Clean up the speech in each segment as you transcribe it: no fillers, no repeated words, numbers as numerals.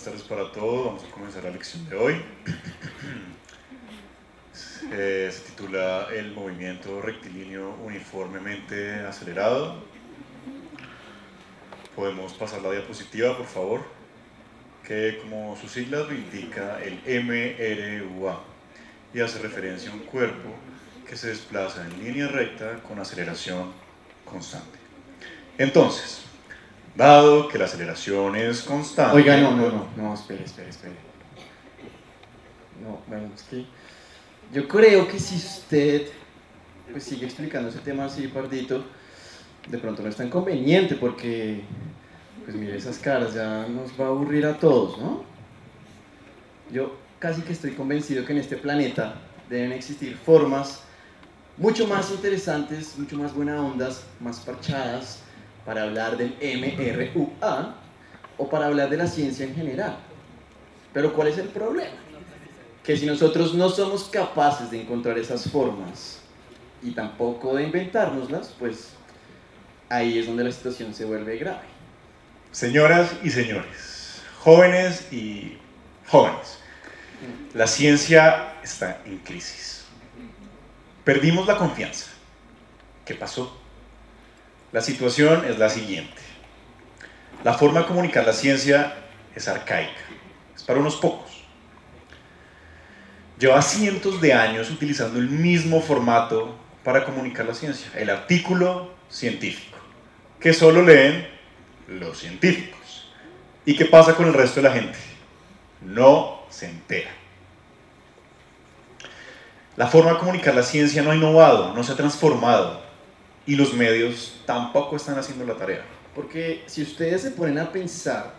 tardes para todos. Vamos a comenzar la lección de hoy. Se titula El movimiento rectilíneo uniformemente acelerado. Podemos pasar la diapositiva, por favor, que como sus siglas lo indica, el MRUA, y hace referencia a un cuerpo que se desplaza en línea recta con aceleración constante. Entonces, dado que la aceleración es constante... Oiga, no, espere. No, bueno, es que yo creo que si usted pues sigue explicando ese tema así, pardito, de pronto no es tan conveniente porque, pues mire esas caras, ya nos va a aburrir a todos, ¿no? Yo casi que estoy convencido que en este planeta deben existir formas mucho más interesantes, mucho más buena ondas, más parchadas, para hablar del MRUA o para hablar de la ciencia en general. Pero ¿cuál es el problema? Que si nosotros no somos capaces de encontrar esas formas y tampoco de inventárnoslas, pues ahí es donde la situación se vuelve grave. Señoras y señores, jóvenes y jóvenes, la ciencia está en crisis. Perdimos la confianza. ¿Qué pasó? La situación es la siguiente. La forma de comunicar la ciencia es arcaica, es para unos pocos. Lleva cientos de años utilizando el mismo formato para comunicar la ciencia, el artículo científico, que solo leen los científicos. ¿Y qué pasa con el resto de la gente? No se entera. La forma de comunicar la ciencia no ha innovado, no se ha transformado, y los medios tampoco están haciendo la tarea. Porque si ustedes se ponen a pensar,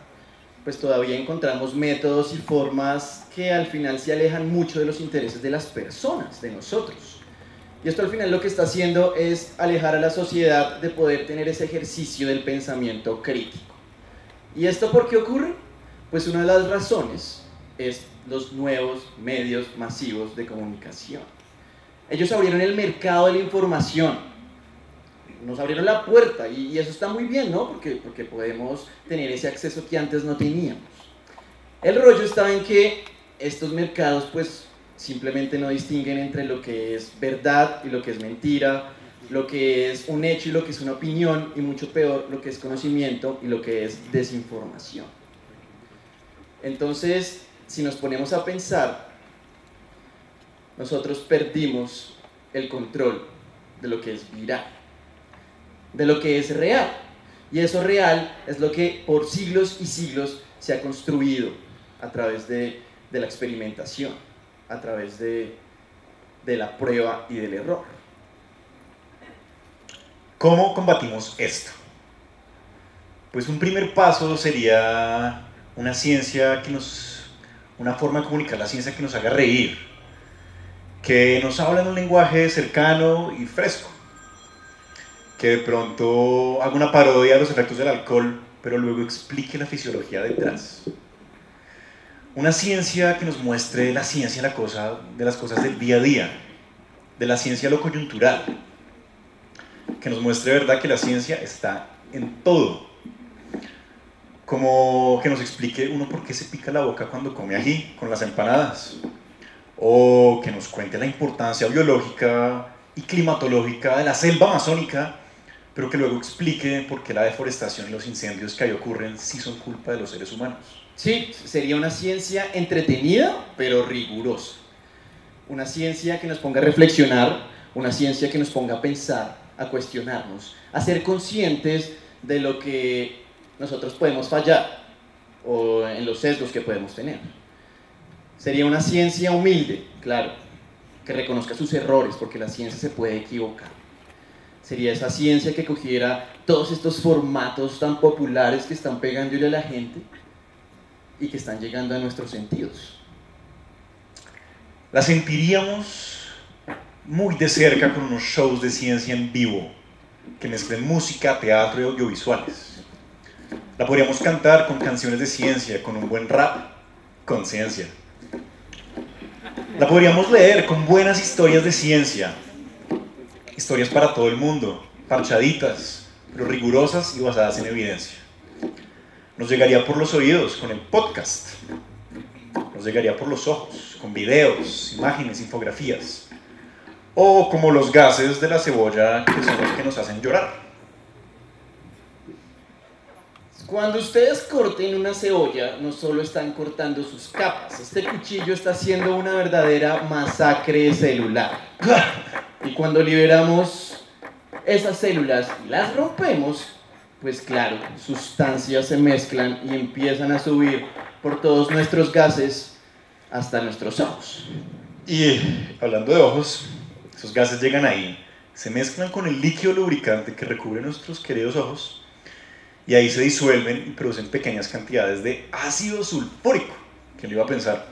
pues todavía encontramos métodos y formas que al final se alejan mucho de los intereses de las personas, de nosotros. Y esto al final lo que está haciendo es alejar a la sociedad de poder tener ese ejercicio del pensamiento crítico. ¿Y esto por qué ocurre? Pues una de las razones es los nuevos medios masivos de comunicación. Ellos abrieron el mercado de la información, nos abrieron la puerta y eso está muy bien, ¿no? Porque podemos tener ese acceso que antes no teníamos. El rollo está en que estos mercados pues simplemente no distinguen entre lo que es verdad y lo que es mentira, lo que es un hecho y lo que es una opinión, y mucho peor lo que es conocimiento y lo que es desinformación. Entonces, si nos ponemos a pensar, nosotros perdimos el control de lo que es viral, de lo que es real. Y eso real es lo que por siglos y siglos se ha construido a través de la experimentación, a través de la prueba y del error. ¿Cómo combatimos esto? Pues un primer paso sería una forma de comunicar la ciencia que nos haga reír, que nos habla en un lenguaje cercano y fresco, que de pronto haga una parodia de los efectos del alcohol, pero luego explique la fisiología detrás. Una ciencia que nos muestre la ciencia de las cosas del día a día, de la ciencia lo coyuntural, que nos muestre de verdad que la ciencia está en todo. Como que nos explique uno por qué se pica la boca cuando come ají con las empanadas, o que nos cuente la importancia biológica y climatológica de la selva amazónica, pero que luego explique por qué la deforestación y los incendios que ahí ocurren sí son culpa de los seres humanos. Sí, sería una ciencia entretenida, pero rigurosa. Una ciencia que nos ponga a reflexionar, una ciencia que nos ponga a pensar, a cuestionarnos, a ser conscientes de lo que nosotros podemos fallar o en los sesgos que podemos tener. Sería una ciencia humilde, claro, que reconozca sus errores, porque la ciencia se puede equivocar. Sería esa ciencia que cogiera todos estos formatos tan populares que están pegándole a la gente y que están llegando a nuestros sentidos. La sentiríamos muy de cerca con unos shows de ciencia en vivo que mezclen música, teatro y audiovisuales. La podríamos cantar con canciones de ciencia, con un buen rap, con ciencia. La podríamos leer con buenas historias de ciencia, historias para todo el mundo, parchaditas, pero rigurosas y basadas en evidencia. Nos llegaría por los oídos con el podcast. Nos llegaría por los ojos, con videos, imágenes, infografías. O como los gases de la cebolla que son los que nos hacen llorar. Cuando ustedes corten una cebolla, no solo están cortando sus capas, este cuchillo está haciendo una verdadera masacre celular. Y cuando liberamos esas células y las rompemos, pues claro, sustancias se mezclan y empiezan a subir por todos nuestros gases hasta nuestros ojos. Y hablando de ojos, esos gases llegan ahí, se mezclan con el líquido lubricante que recubre nuestros queridos ojos, y ahí se disuelven y producen pequeñas cantidades de ácido sulfúrico. ¿Quién lo iba a pensar?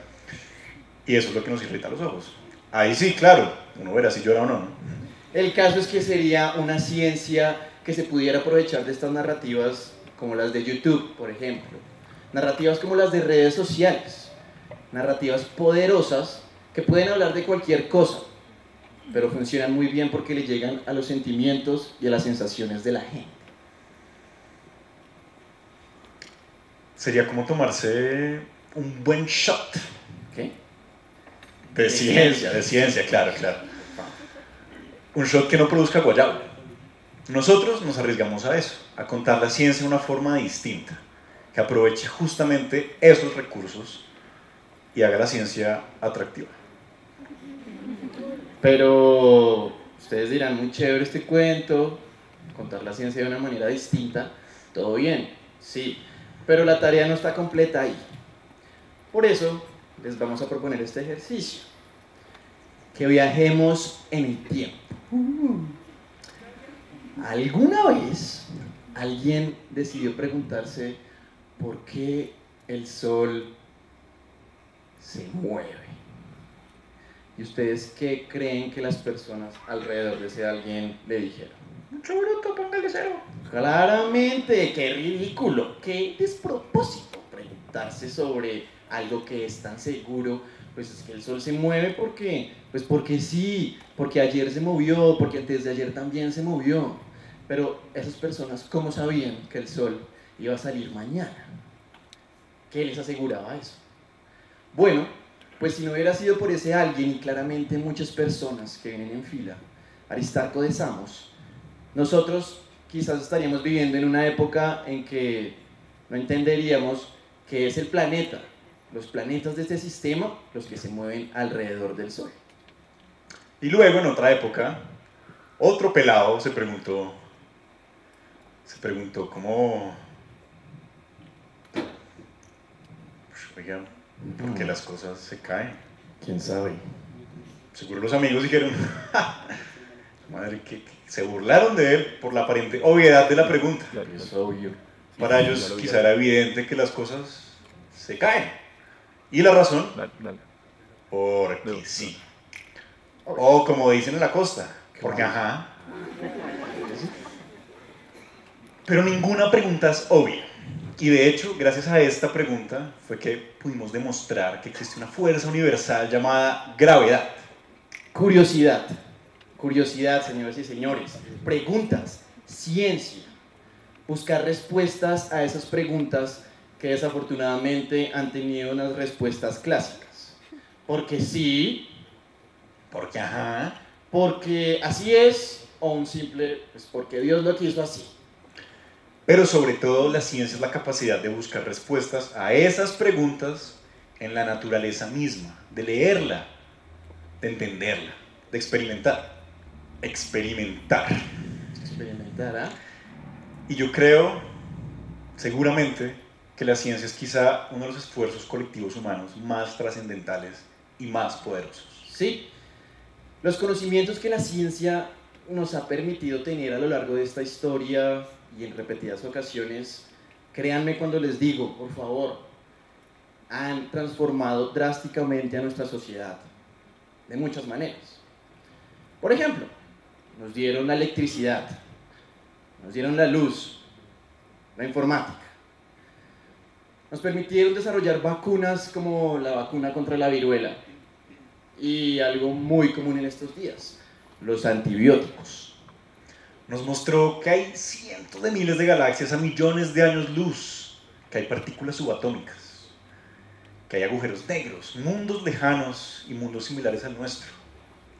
Y eso es lo que nos irrita los ojos. Ahí sí, claro, uno verá si llora o no, ¿no? El caso es que sería una ciencia que se pudiera aprovechar de estas narrativas como las de YouTube, por ejemplo. Narrativas como las de redes sociales. Narrativas poderosas que pueden hablar de cualquier cosa, pero funcionan muy bien porque le llegan a los sentimientos y a las sensaciones de la gente. Sería como tomarse un buen shot. ¿Qué? De ciencia, claro. Un shot que no produzca guayabo. Nosotros nos arriesgamos a eso, a contar la ciencia de una forma distinta, que aproveche justamente esos recursos y haga la ciencia atractiva. Pero ustedes dirán, muy chévere este cuento, contar la ciencia de una manera distinta, todo bien, sí, pero la tarea no está completa ahí. Por eso les vamos a proponer este ejercicio, que viajemos en el tiempo. ¿Alguna vez alguien decidió preguntarse por qué el sol se mueve? ¿Y ustedes qué creen que las personas alrededor de ese alguien le dijeron? ¡Mucho bruto, póngale cero! Claramente, qué ridículo, qué despropósito preguntarse sobre algo que es tan seguro. Pues es que el sol se mueve porque sí, porque ayer se movió, porque antes de ayer también se movió. Pero esas personas, ¿cómo sabían que el sol iba a salir mañana? ¿Qué les aseguraba eso? Bueno, pues si no hubiera sido por ese alguien, y claramente muchas personas que vienen en fila, Aristarco de Samos, nosotros quizás estaríamos viviendo en una época en que no entenderíamos qué es el planeta, los planetas de este sistema, los que se mueven alrededor del Sol. Y luego, en otra época, otro pelado se preguntó cómo... Oigan, ¿por qué las cosas se caen? ¿Quién sabe? Seguro los amigos dijeron, madre, que se burlaron de él por la aparente obviedad de la pregunta. Es obvio. Para ellos quizá era evidente que las cosas se caen. ¿Y la razón? Porque sí. O como dicen en la costa, porque ajá. Pero ninguna pregunta es obvia. Y de hecho, gracias a esta pregunta fue que pudimos demostrar que existe una fuerza universal llamada gravedad. Curiosidad. Curiosidad, señoras y señores. Preguntas. Ciencia. Buscar respuestas a esas preguntas que desafortunadamente han tenido unas respuestas clásicas. Porque sí. Porque ajá. Porque así es. O un simple, pues porque Dios lo quiso así. Pero sobre todo la ciencia es la capacidad de buscar respuestas a esas preguntas en la naturaleza misma, de leerla, de entenderla, de experimentar. Experimentar, ¿ah? Y yo creo, seguramente, que la ciencia es quizá uno de los esfuerzos colectivos humanos más trascendentales y más poderosos. Sí, los conocimientos que la ciencia nos ha permitido tener a lo largo de esta historia y en repetidas ocasiones, créanme cuando les digo, por favor, han transformado drásticamente a nuestra sociedad de muchas maneras. Por ejemplo, nos dieron la electricidad, nos dieron la luz, la informática, nos permitieron desarrollar vacunas como la vacuna contra la viruela y algo muy común en estos días, los antibióticos. Nos mostró que hay cientos de miles de galaxias a millones de años luz que hay partículas subatómicas, que hay agujeros negros, mundos lejanos y mundos similares al nuestro,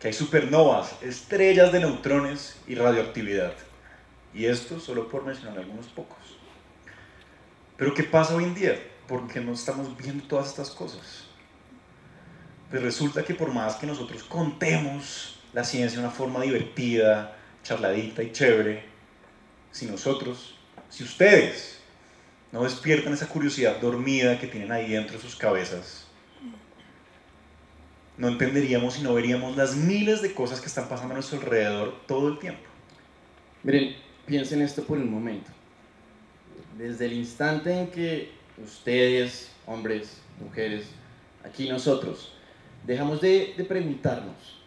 que hay supernovas, estrellas de neutrones y radioactividad. Y esto solo por mencionar algunos pocos. Pero ¿qué pasa hoy en día? ¿Por qué no estamos viendo todas estas cosas? Pues resulta que por más que nosotros contemos la ciencia de una forma divertida, charladita y chévere, si ustedes no despiertan esa curiosidad dormida que tienen ahí dentro de sus cabezas, no entenderíamos y no veríamos las miles de cosas que están pasando a nuestro alrededor todo el tiempo. Miren, piensen esto por un momento. Desde el instante en que ustedes, hombres, mujeres, aquí nosotros, dejamos de preguntarnos,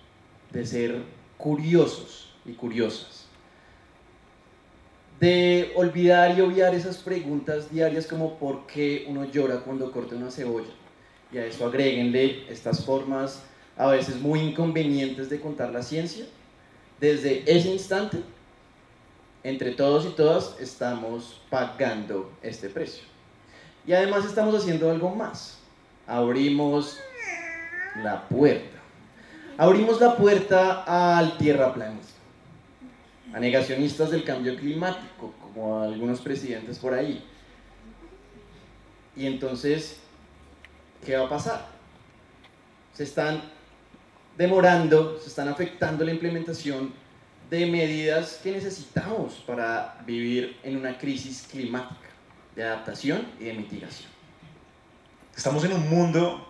de ser curiosos y curiosas, de olvidar y obviar esas preguntas diarias como ¿por qué uno llora cuando corta una cebolla? Y a eso agréguenle estas formas a veces muy inconvenientes de contar la ciencia. Desde ese instante, entre todos y todas estamos pagando este precio. Y además estamos haciendo algo más. Abrimos la puerta. Abrimos la puerta al tierraplanismo, a negacionistas del cambio climático, como algunos presidentes por ahí. Y entonces, ¿qué va a pasar? Se están demorando, se están afectando la implementación de medidas que necesitamos para vivir en una crisis climática, de adaptación y de mitigación. Estamos en un mundo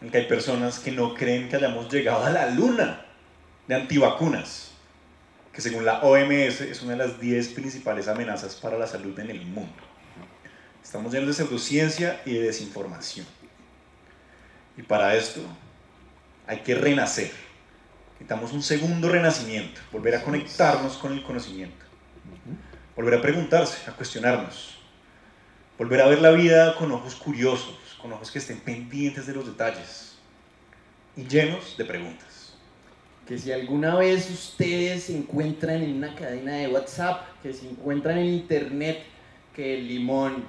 en el que hay personas que no creen que hayamos llegado a la luna, de antivacunas, que según la OMS es una de las 10 principales amenazas para la salud en el mundo. Estamos llenos de pseudociencia y de desinformación. Y para esto hay que renacer. Necesitamos un segundo renacimiento, volver a conectarnos con el conocimiento, volver a preguntarse, a cuestionarnos, volver a ver la vida con ojos curiosos, con ojos que estén pendientes de los detalles y llenos de preguntas. Que si alguna vez ustedes se encuentran en una cadena de WhatsApp, que se encuentran en internet que el limón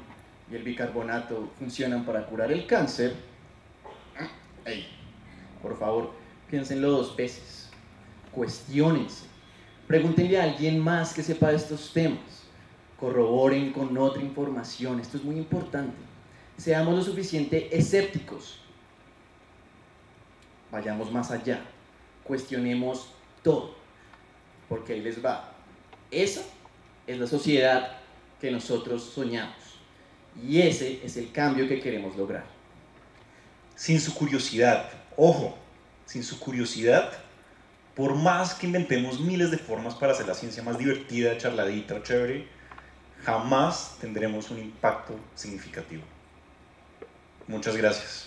y el bicarbonato funcionan para curar el cáncer, hey, por favor, piénsenlo 2 veces, cuestiónense, pregúntenle a alguien más que sepa de estos temas, corroboren con otra información, esto es muy importante, seamos lo suficiente escépticos, vayamos más allá, cuestionemos todo, porque ahí les va, esa es la sociedad que nosotros soñamos y ese es el cambio que queremos lograr. Sin su curiosidad, ojo, sin su curiosidad, por más que inventemos miles de formas para hacer la ciencia más divertida, charladita, chévere, jamás tendremos un impacto significativo. Muchas gracias.